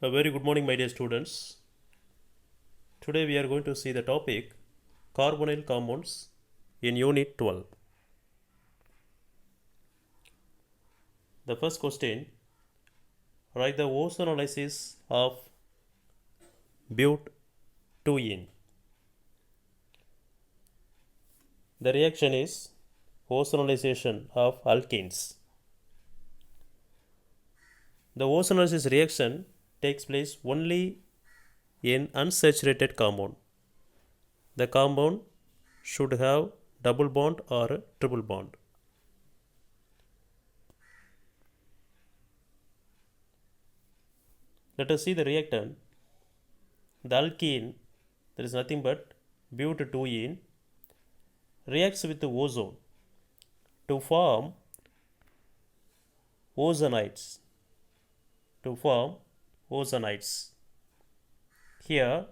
A very good morning, my dear students. Today we are going to see the topic carbonyl compounds in Unit 12. The first question, write the ozonolysis of butene. The reaction is ozonalization of alkenes. The ozonolysis reaction takes place only in unsaturated compound. The compound should have double bond or triple bond. Let us see the reactant. The alkene, there is nothing but butadiene, reacts with the ozone to form ozonides. To form ozonides. Here,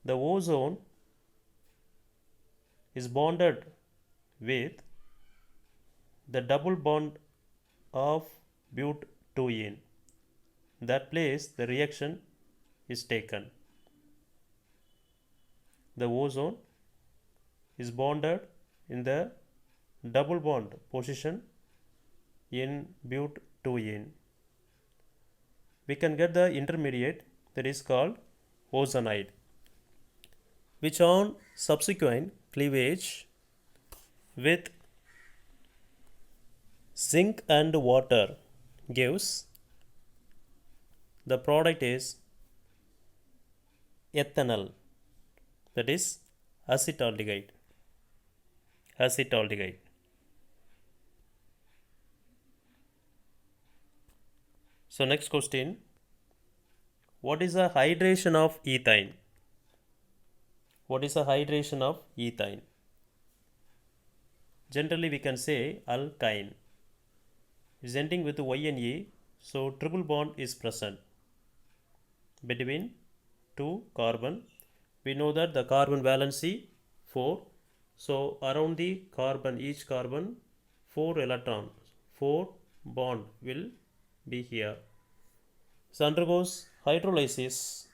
the ozone is bonded with the double bond of butadiene. That place, the reaction is taken. The ozone is bonded in the double bond position in butadiene. We can get the intermediate that is called ozonide, which on subsequent cleavage with zinc and water gives the product is ethanol, that is acetaldehyde. Acetaldehyde. So next question, what is the hydration of ethine? What is the hydration of ethine? Generally we can say alkyne. It is ending with YNE, so triple bond is present between two carbon. We know that the carbon valency 4. So around the carbon, each carbon 4 electrons, 4 bond will be here. So undergoes hydrolysis,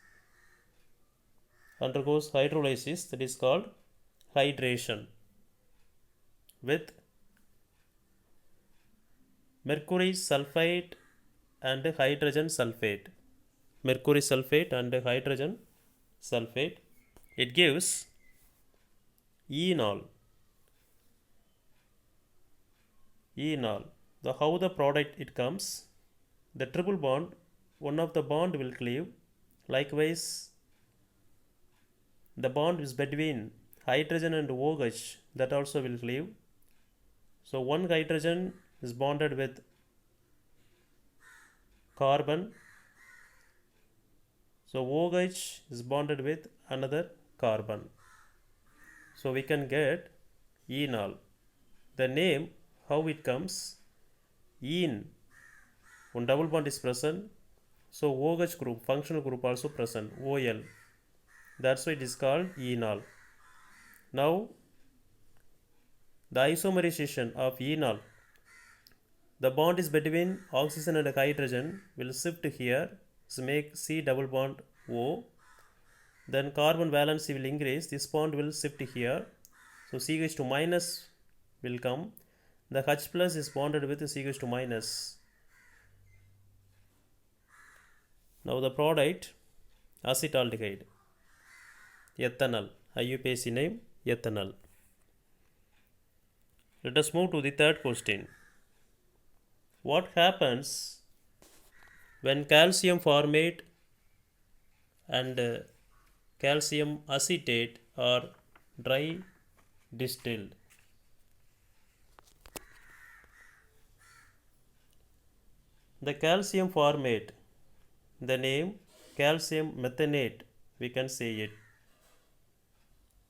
that is called hydration with mercury sulfate and hydrogen sulfate. Mercury sulfate and hydrogen sulfate. It gives enol. How the product it comes, the triple bond, one of the bond will cleave. Likewise, the bond is between hydrogen and OH, that also will cleave. So one hydrogen is bonded with carbon. So OH is bonded with another carbon. So we can get enol. The name, how it comes, en, one double bond is present. So OH group, functional group also present, OL. That's why it is called enol. Now, the isomerization of enol, the bond is between oxygen and hydrogen will shift here, so make C double bond O. Then carbon valency will increase, this bond will shift here, so CH2 minus will come. The H plus is bonded with CH2 minus. Now the product acetaldehyde, ethanol, IUPAC name ethanol. Let us move to the third question. What happens when calcium formate and calcium acetate are dry distilled? The calcium formate, the name calcium methanate, we can say it.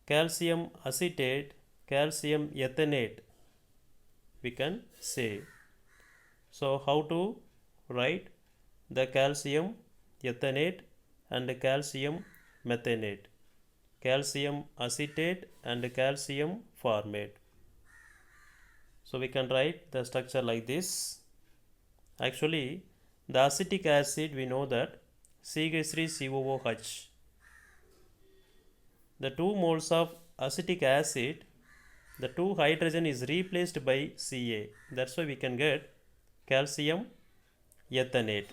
Calcium acetate, calcium ethanate, we can say. So how to write the calcium ethanate and calcium methanate, calcium acetate and calcium formate? So we can write the structure like this. Actually, the acetic acid, we know that CH3COOH. The 2 moles of acetic acid, the 2 hydrogen is replaced by Ca. That's why we can get calcium ethanate.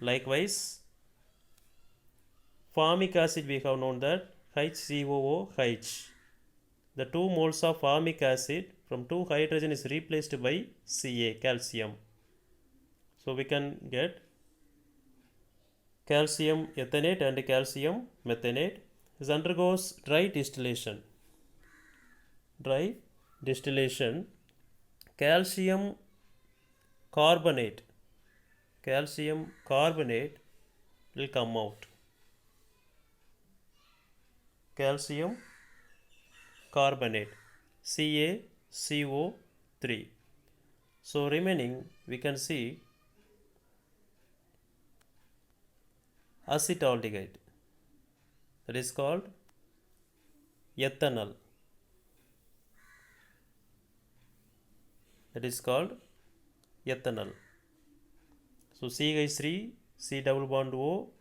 Likewise, formic acid, we have known that HCOOH. The 2 moles of formic acid from 2 hydrogen is replaced by Ca, calcium. So we can get calcium ethanate and calcium methanate. This undergoes dry distillation. Dry distillation, calcium carbonate will come out. Calcium carbonate, CaCO3. So remaining we can see acetaldehyde, that is called ethanol. So CH3 C double bond O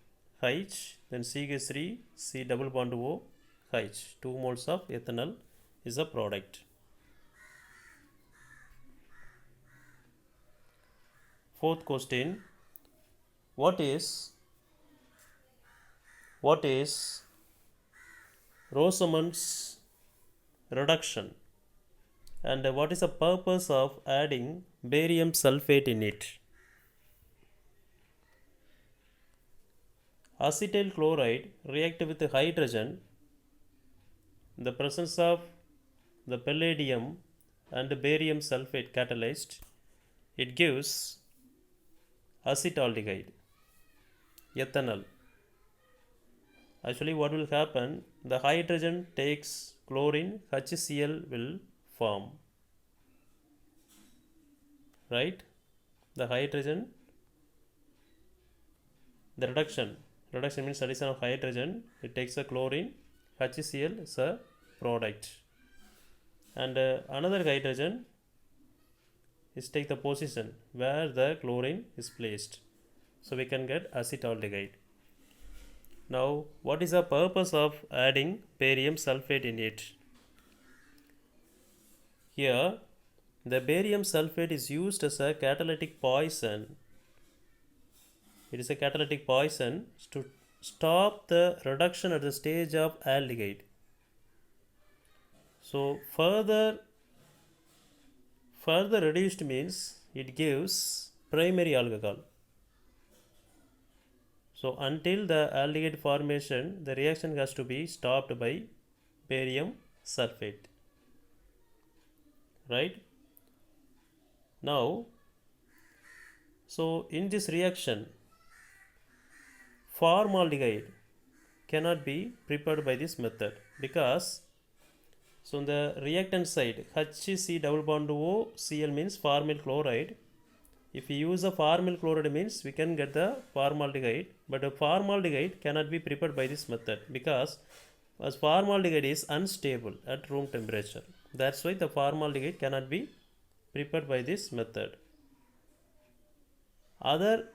H, then CH3 C double bond O H. 2 moles of ethanol is a product. Fourth question, what is Rosamond's reduction, and what is the purpose of adding barium sulfate in it? Acetyl chloride react with hydrogen in the presence of the palladium and barium sulfate catalyzed. It gives acetaldehyde, ethanol. Actually, what will happen? The hydrogen takes chlorine, HCl will form. Right? The hydrogen, the reduction means addition of hydrogen. It takes a chlorine, HCl is a product, and another hydrogen is take the position where the chlorine is placed. So we can get acetaldehyde. Now, what is the purpose of adding barium sulfate in it? Here, the barium sulfate is used as a catalytic poison. It is a catalytic poison to stop the reduction at the stage of aldehyde. So further reduced means it gives primary alcohol. So until the aldehyde formation, the reaction has to be stopped by barium sulfate. Right? Now, so in this reaction, formaldehyde cannot be prepared by this method, because so on the reactant side, HC double bond O Cl means formyl chloride. If we use a formyl chloride means we can get the formaldehyde, but the formaldehyde cannot be prepared by this method, because as formaldehyde is unstable at room temperature. That's why the formaldehyde cannot be prepared by this method. Other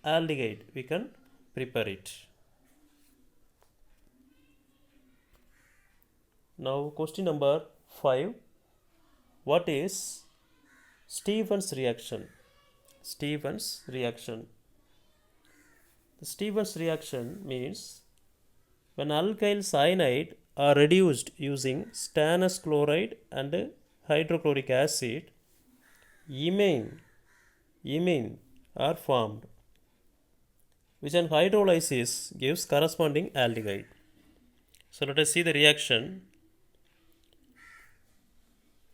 aldehyde we can prepare it. Now question number 5. What is Stevens reaction? The Stevens reaction means when alkyl cyanide are reduced using stannous chloride and hydrochloric acid, imine are formed, which on hydrolysis gives corresponding aldehyde. So let us see the reaction.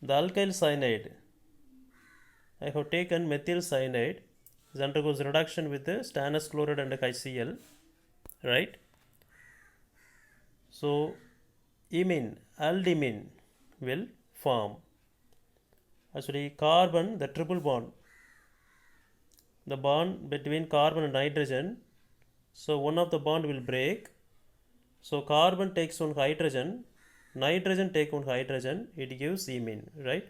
The alkyl cyanide, I have taken methyl cyanide, it undergoes reduction with the stannous chloride and HCl, right? So aldimine will form. Actually, carbon, the triple bond, the bond between carbon and nitrogen, so one of the bond will break. So carbon takes one hydrogen, nitrogen take one hydrogen, it gives imine, right?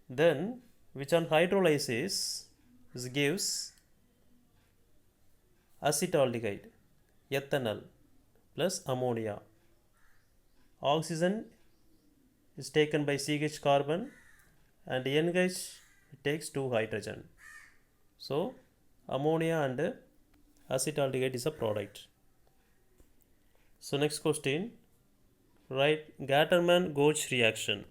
Then which on hydrolysis this gives acetaldehyde, ethanol plus ammonia. Oxygen is taken by CH carbon and NH takes 2 hydrogen. So ammonia and acetaldehyde is a product. So next question, write Gattermann-Koch reaction.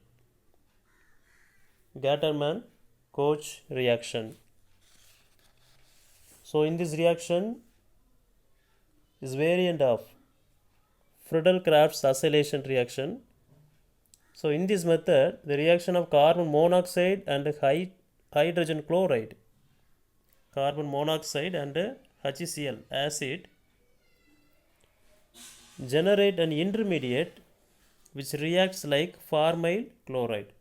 Gattermann-Koch reaction. So in this reaction is variant of Friedel-Crafts acylation reaction. So in this method, the reaction of carbon monoxide and hydrogen chloride, carbon monoxide and HCl acid, generate an intermediate which reacts like formyl chloride.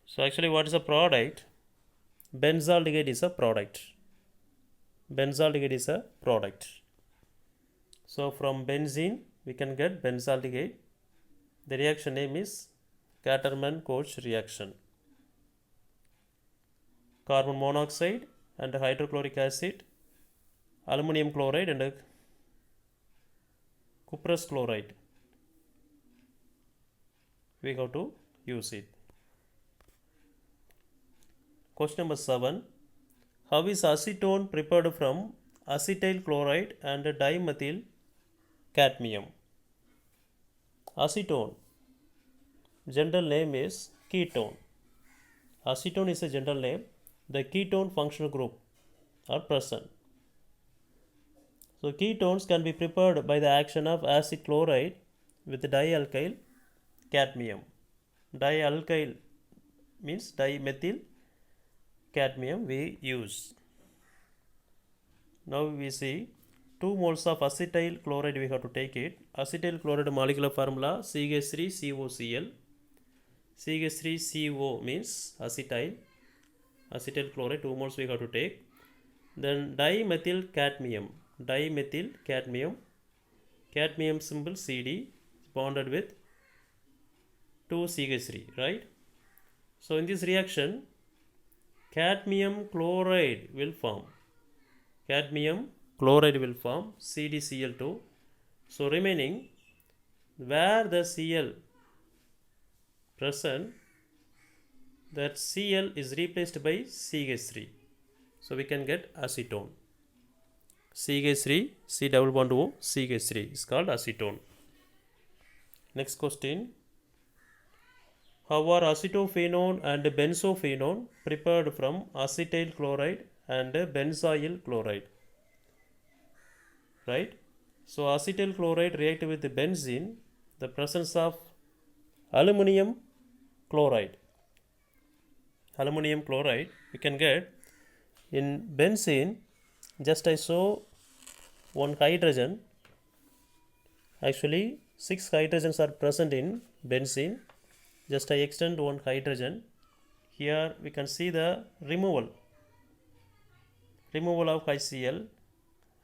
So actually what is a product? Benzaldehyde is a product. Benzaldehyde is a product. So from benzene we can get benzaldehyde. The reaction name is Gattermann-Koch reaction. Carbon monoxide and hydrochloric acid, aluminum chloride and cuprous chloride. We have to use it. Question number 7. How is acetone prepared from acetyl chloride and dimethyl cadmium? Acetone, general name is ketone. Acetone is a general name. The ketone functional group are present. So ketones can be prepared by the action of acid chloride with dialkyl cadmium. Dialkyl means dimethyl cadmium we use. Now we see 2 moles of acetyl chloride we have to take it. Acetyl chloride molecular formula CH3COCl. CH3CO means acetyl. Acetyl chloride 2 moles we have to take. Then dimethyl cadmium. Dimethyl cadmium. Cadmium symbol CD bonded with 2CH3, right? So in this reaction, cadmium chloride will form. Cadmium chloride will form CdCl2. So remaining, where the Cl present, that Cl is replaced by CH3. So we can get acetone. CH3, C double bond O, CH3 is called acetone. Next question. How are acetophenone and benzophenone prepared from acetyl chloride and benzyl chloride? Right? So acetyl chloride react with the benzene, the presence of aluminum chloride. Aluminum chloride we can get in benzene. Just I show one hydrogen. Actually 6 hydrogens are present in benzene. Just I extend one hydrogen. Here we can see the removal of HCl.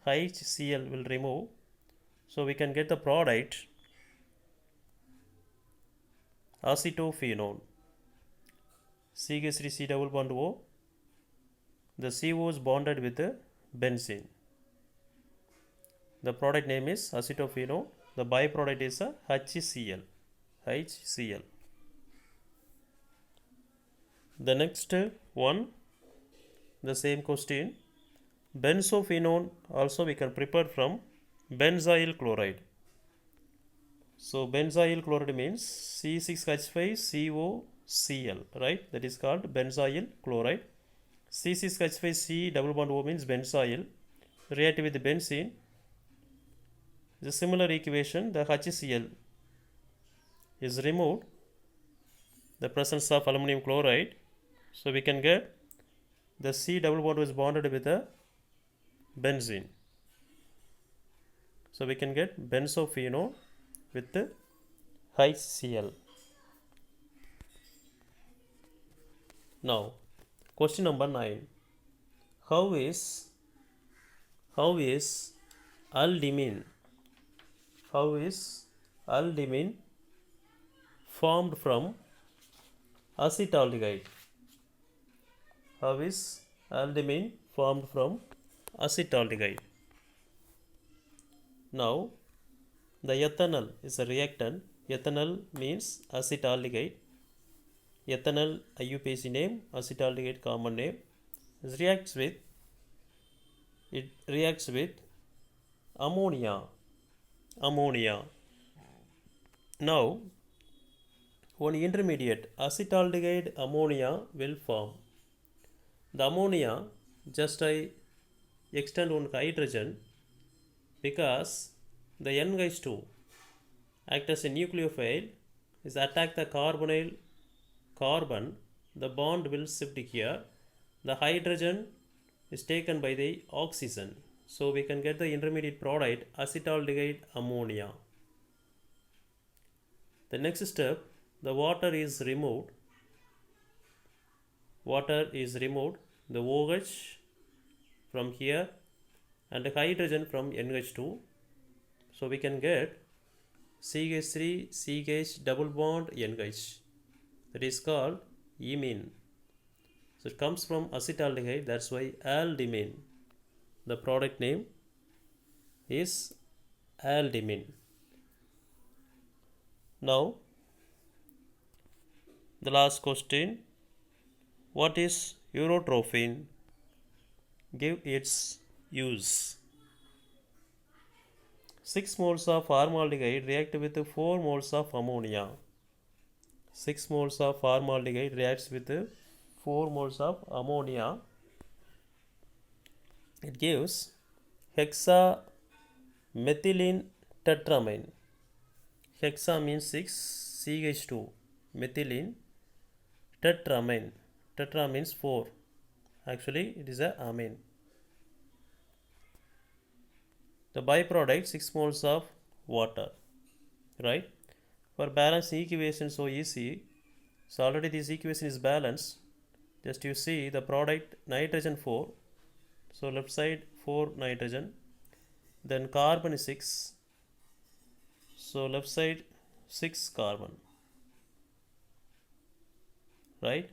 HCl will remove. So we can get the product acetophenone. CH3C double bond O. The CO is bonded with the benzene. The product name is acetophenone. The byproduct is a HCl. HCl. The next one, the same question. Benzophenone also we can prepare from benzyl chloride. So benzyl chloride means C6H5COCl, right? That is called benzyl chloride. C6H5C double bond O means benzyl. React with the benzene. The similar equation, the HCl is removed. The presence of aluminum chloride. So we can get the C double bond is bonded with the benzene. So we can get benzophenone with the HCl. Now, question number 9. How is aldehyde formed from acetaldehyde? How is aldehyde formed from acetaldehyde? Now, the ethanol is a reactant. Ethanol means acetaldehyde. Ethanol IUPAC name, acetaldehyde common name. It reacts with ammonia. Ammonia. Now, one intermediate acetaldehyde ammonia will form. The ammonia, just I extend one hydrogen because the NH2 act as a nucleophile is attack the carbonyl carbon, the bond will shift here. The hydrogen is taken by the oxygen. So we can get the intermediate product acetaldehyde ammonia. The next step, the water is removed. Water is removed, the OH from here and the hydrogen from NH2. So we can get CH3 CH double bond NH. That is called imine. So it comes from acetaldehyde, that's why aldimine. The product name is aldimine. Now, the last question, what is urotrophin? Give its use. 6 moles of formaldehyde react with 4 moles of ammonia. 6 moles of formaldehyde reacts with 4 moles of ammonia. It gives hexamethylene tetramine. Hexa means 6, CH2, methylene, tetramine. Tetra means 4. Actually, it is a amine. The byproduct 6 moles of water, right? For balance equation so easy. So already this equation is balanced. Just you see the product nitrogen 4. So left side 4 nitrogen. Then carbon is 6. So left side 6 carbon. Right?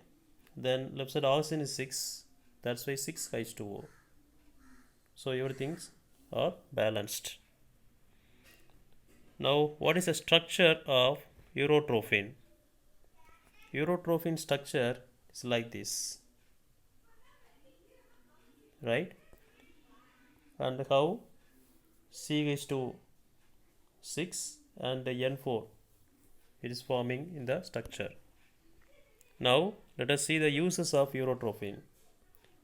Then left side oxygen is 6. That's why 6 H2O. So everything are balanced. Now, what is the structure of urotrophin? Urotrophin structure is like this, right? And how CH2 6 and N4 it is forming in the structure. Now, let us see the uses of urotrophin.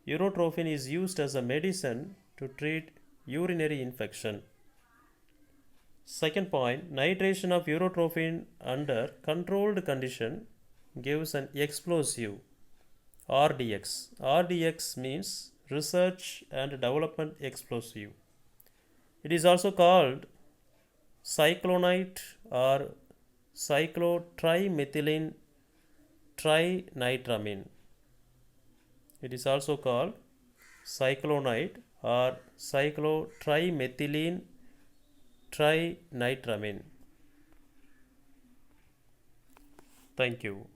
Urotrophin is used as a medicine to treat urinary infection. Second point, nitration of urotrophin under controlled condition gives an explosive RDX. RDX means research and development explosive. It is also called cyclonite or cyclotrimethylene trinitramine. It is also called cyclonite or cyclotrimethylene trinitramine. Thank you.